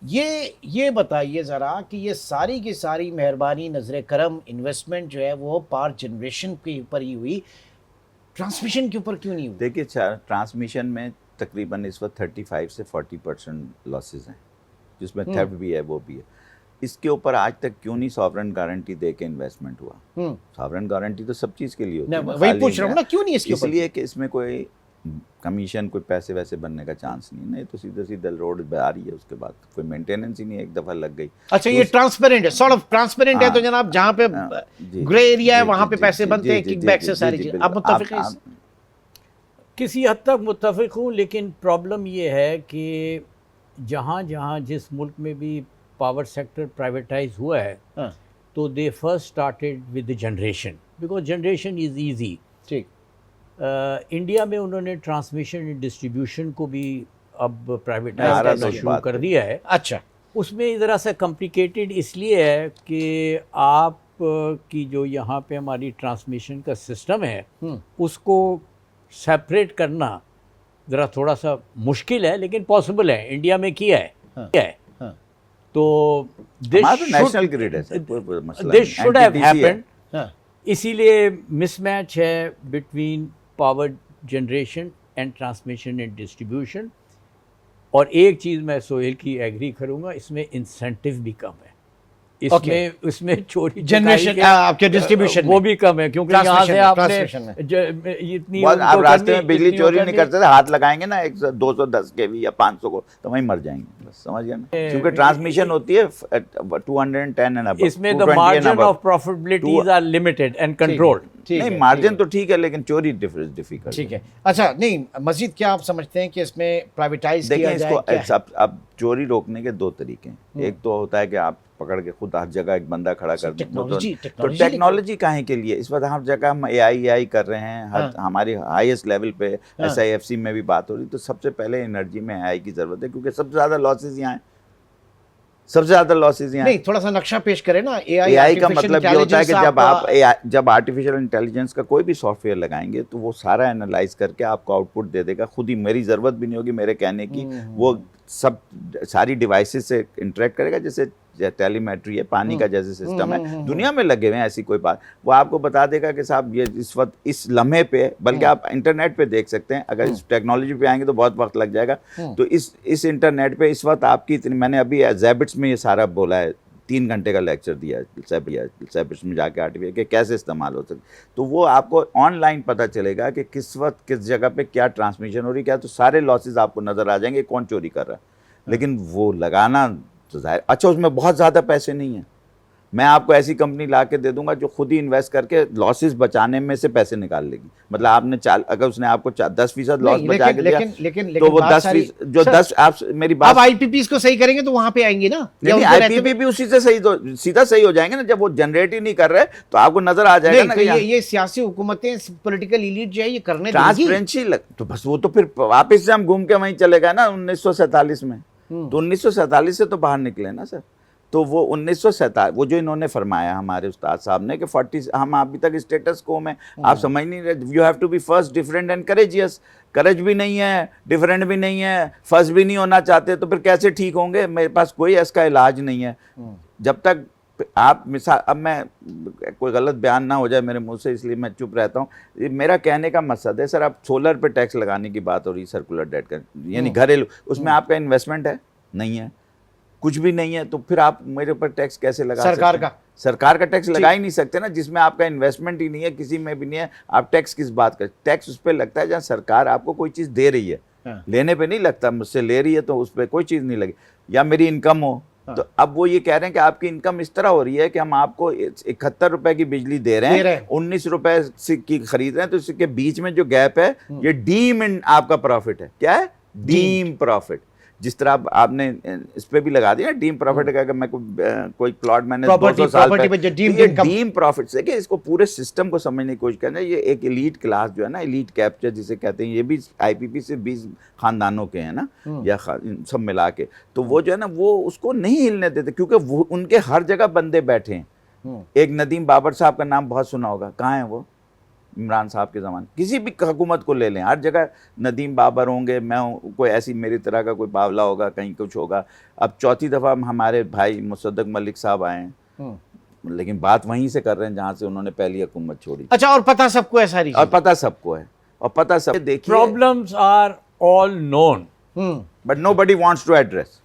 ये बताइए ज़रा कि ये सारी की सारी मेहरबानी नज़र करम इन्वेस्टमेंट जो है वो पावर जनरेशन के ऊपर ही हुई, ट्रांसमिशन के ऊपर क्यों नहीं हुई? देखिए ट्रांसमिशन में तकरीबन इस वक्त 35 से 40% लॉसेज हैं, जिसमें थेफ्ट भी है, वो भी है। इसके ऊपर आज तक क्यों नहीं सॉवरेन गारंटी दे के इन्वेस्टमेंट हुआ? सॉवरेन गारंटी तो सब चीज़ के लिए होती है, वही पूछ रहा हूँ ना, क्यों नहीं इसके ऊपर? इसलिए कि इसमें कोई कमीशन, कोई पैसे वैसे बनने का चांस नहीं है ना, ये तो सीधा सीधा रोड आ रही है, उसके बाद कोई मेंटेनेंस ही नहीं है, एक दफ़ा लग गई। अच्छा, ये ट्रांसपेरेंट है, सॉर्ट ऑफ ट्रांसपेरेंट है, तो जनाब जहाँ पे ग्रे एरिया है वहाँ पे पैसे बनते हैं, किकबैक से सारी चीज़। आप मुत्तफिक हैं? किसी हद तक मुत्तफिक हूँ, लेकिन प्रॉब्लम ये है कि जहाँ जहाँ जिस मुल्क में भी पावर सेक्टर प्राइवेटाइज हुआ है, तो they first started with generation, because generation is easy. ठीक। इंडिया में उन्होंने ट्रांसमिशन एंड डिस्ट्रीब्यूशन को भी अब प्राइवेटाइज करना शुरू कर दिया है। अच्छा, उसमें ज़रा सा कॉम्प्लिकेटेड इसलिए है कि आप की जो यहाँ पे हमारी ट्रांसमिशन का सिस्टम है, उसको सेपरेट करना ज़रा थोड़ा सा मुश्किल है, लेकिन पॉसिबल है। इंडिया में किया है। तो नेशनल ग्रिड है सर, कोई मसला नहीं, दिस शुड हैव हैपेंड। हाँ। इसीलिए मिसमैच है between power generation and transmission and distribution. और एक चीज़ मैं सोहेल की एग्री करूँगा, इसमें इंसेंटिव भी कम है, इसमें चोरी जनरेशन आपके डिस्ट्रीब्यूशन वो भी कम है, क्योंकि यहाँ से आपने इतनी आप रास्ते में बिजली चोरी नहीं कर सकते, हाथ लगाएंगे ना 210 kV या 500 को, तो वहीं मर जाएंगे, बस समझ गए ना, क्योंकि ट्रांसमिशन होती है 210 एंड अबव। इसमें the margin of profitabilities are limited and controlled. नहीं, मार्जिन तो ठीक है, लेकिन चोरी डिफिकल्ट। ठीक है। अच्छा, नहीं मजीद क्या आप समझते हैं कि इसमें प्राइवेटाइज किया जाए? इसको अब चोरी रोकने के दो तरीके हैं। एक तो होता है कि आप पकड़ के खुद हर जगह एक बंदा खड़ा कर दें, तो टेक्नोलॉजी काहे के लिए? इस वक्त हर जगह हम AI कर रहे हैं, हमारी हाईएस्ट लेवल पे SIFC में भी बात हो रही, तो सबसे पहले एनर्जी में AI की जरूरत है, क्योंकि सबसे ज़्यादा लॉसेज यहाँ है, सबसे ज़्यादा लॉसेज यहाँ। नहीं, थोड़ा सा नक्शा पेश करें ना। AI का मतलब ये होता है कि जब आर्टिफिशियल इंटेलिजेंस का कोई भी सॉफ्टवेयर लगाएंगे, तो वो सारा एनालाइज करके आपको आउटपुट दे देगा खुद ही, मेरी ज़रूरत भी नहीं होगी मेरे कहने की, वो सब सारी डिवाइसेस से इंटरेक्ट करेगा, जैसे टेलीमेट्री है, पानी का जैसे सिस्टम है, दुनिया में लगे हुए हैं ऐसी कोई बात, वो आपको बता देगा कि साहब ये इस वक्त इस लम्हे पे, बल्कि आप इंटरनेट पे देख सकते हैं, अगर इस टेक्नोलॉजी पे आएंगे तो बहुत वक्त लग जाएगा। तो इस इंटरनेट पे इस वक्त आपकी इतनी, मैंने अभी जैबिट्स में ये सारा बोला है, 3 घंटे का लेक्चर दिया जैबिट्स में जाके आर्टिफिशियल के कैसे इस्तेमाल हो सकते, तो वो आपको ऑनलाइन पता चलेगा कि किस वक्त किस जगह पे क्या ट्रांसमिशन हो रही, क्या, तो सारे लॉसेज आपको नज़र आ जाएंगे, कौन चोरी कर रहा है। लेकिन वो लगाना तो जाहिर, अच्छा उसमें बहुत ज़्यादा पैसे नहीं हैं, मैं आपको ऐसी कंपनी ला के दे दूंगा जो खुद ही इन्वेस्ट करके लॉसेस बचाने में से पैसे निकाल लेगी। मतलब आपने अगर उसने आपको 10% लॉस बचा के दिया, लेकिन तो वो 10% जो 10, आप मेरी बात, अब IPPs को सही करेंगे तो वहां पे आएंगे ना। नहीं, IPP भी उसी से सही, तो सीधा सही हो जाएंगे ना, जब वो जनरेट ही नहीं कर रहे तो आपको नजर आ जाएगा ना। तो ये सियासी हुकूमतें, पॉलिटिकल एलीट जो है ये करने ट्रांसपेरेंसी, तो बस वो तो फिर वापस से हम घूम के वहीं चले गए ना 1947 में। तो 1947 से तो बाहर निकले ना सर। तो वो 1947, वो जो इन्होंने फरमाया हमारे उस्ताद साहब ने कि 40, हम अभी तक स्टेटस को में, आप समझ नहीं रहे, you have to be first, different and courageous. Courage भी नहीं है, डिफरेंट भी नहीं है, फर्स्ट भी नहीं होना चाहते, तो फिर कैसे ठीक होंगे? मेरे पास कोई इसका इलाज नहीं है। जब तक आप मिसाल, अब मैं कोई गलत बयान ना हो जाए मेरे मुंह से, इसलिए मैं चुप रहता हूँ। मेरा कहने का मकसद है सर, आप सोलर पे टैक्स लगाने की बात हो रही, सर्कुलर डेट का, यानी घरेलू, उसमें आपका इन्वेस्टमेंट है नहीं है, कुछ भी नहीं है, तो फिर आप मेरे ऊपर टैक्स कैसे लगा सरकार का? सरकार का टैक्स लगा ही नहीं सकते ना, जिसमें आपका इन्वेस्टमेंट ही नहीं है, किसी में भी नहीं है, आप टैक्स किस बात का? टैक्स उस पर लगता है जहाँ सरकार आपको कोई चीज़ दे रही है, लेने पे नहीं लगता। मुझसे ले रही है तो उस पर कोई चीज़ नहीं लगी, या मेरी इनकम हो। तो अब वो ये कह रहे हैं कि आपकी इनकम इस तरह हो रही है कि हम आपको 71 रुपए की बिजली दे रहे हैं, 19 रुपए की खरीद रहे हैं, तो इसके बीच में जो गैप है, ये डीम इन आपका प्रॉफिट है। क्या है? Deem profit. जिस तरह आपने इस पे भी लगा दिया डीम प्रॉफिट का, मैं कोई प्लॉट मैंने 200 साल पे, डीम प्रॉफिट से, कि इसको पूरे सिस्टम को समझने की कोशिश करना। ये एक एलीट क्लास जो है ना, एलीट कैप्चर जिसे कहते हैं, ये भी IPP से 20 खानदानों के हैं ना, या सब मिला के, तो वो जो है ना, वो उसको नहीं हिलने देते, क्योंकि वो उनके हर जगह बंदे बैठे हैं। एक नदीम बाबर साहब का नाम बहुत सुना होगा, कहाँ है वो? इमरान साहब के ज़माने, किसी भी हुकूमत को ले लें, हर जगह नदीम बाबर होंगे, मैं हूँ, कोई ऐसी मेरी तरह का कोई बावला होगा, कहीं कुछ होगा। अब चौथी दफ़ा हमारे भाई मुसद्दक मलिक साहब आए हैं, लेकिन बात वहीं से कर रहे हैं जहाँ से उन्होंने पहली हुकूमत छोड़ी। अच्छा, और पता सबको है सारी और चीज़? पता सबको है, और पता सब देखिए, problems are all known, but nobody wants to address.